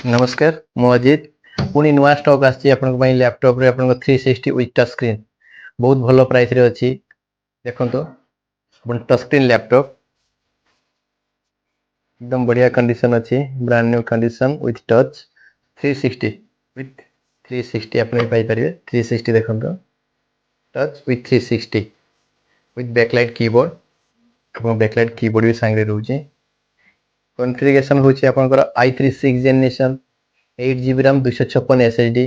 नमस्कार मु अजित पुणी नुआ स्टॉक आसी लैपटॉप रे 360 विथ टच स्क्रीन बहुत भलो प्राइस रे अछि देखो टच स्क्रीन लैपटॉप एकदम बढ़िया कंडीशन अछि brand new condition with touch 360 with 360 अपन पाई परिबे 360 देखो touch with 360 with backlight keyboard अपन बैकलाइट कीबोर्ड भी संगे रहउची कॉन्फ़िगरेशन होची आपनकर i3 6 generation 8 GB RAM 256 SSD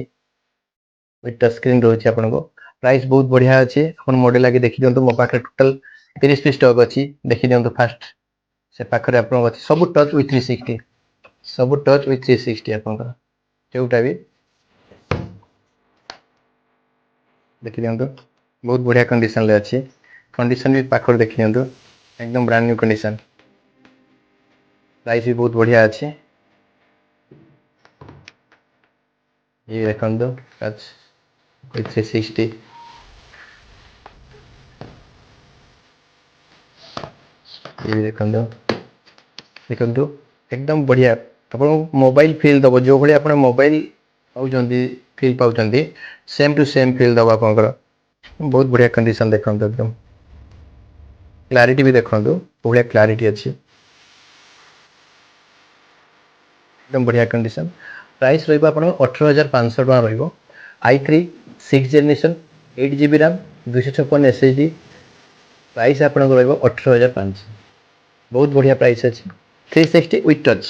with touch screen रोचे आपनको प्राइस बहुत बढ़िया अछि अपन मॉडल आगे देखि दियंतु मो पाखे टोटल 30 पीस स्टॉक अछि देखि दियंतु फास्ट से पाखरे आपन अछि सब टच विथ 360 सब टच विथ 360 आपनकर जोटा भी देखि दियंतु बहुत बढ़िया कंडीशन ले अछि कंडीशन भी पाखर देखि दियंतु एकदम ब्रांड न्यू कंडीशन प्राइस भी बहुत बढ़िया अछि ये देखंतु टच विथ 360 ये देखंतु देखंतु एकदम बढ़िया अपन मोबाइल फील दबो जो भली अपन मोबाइल पाउचंदी फील पाउचंदी सेम टू सेम फील दबो आपनकर बहुत बढ़िया कंडीशन देखंतु एकदम क्लैरिटी भी देखंतु बढ़िया क्लैरिटी अछि एकदम बढ़िया कंडीशन प्राइस रहइबो आपन 18500 टका रहइबो i3 6 generation 8 GB RAM 256 SSD price आपन रहइबो 18500 बहुत बढ़िया प्राइस अछि 360 विथ टच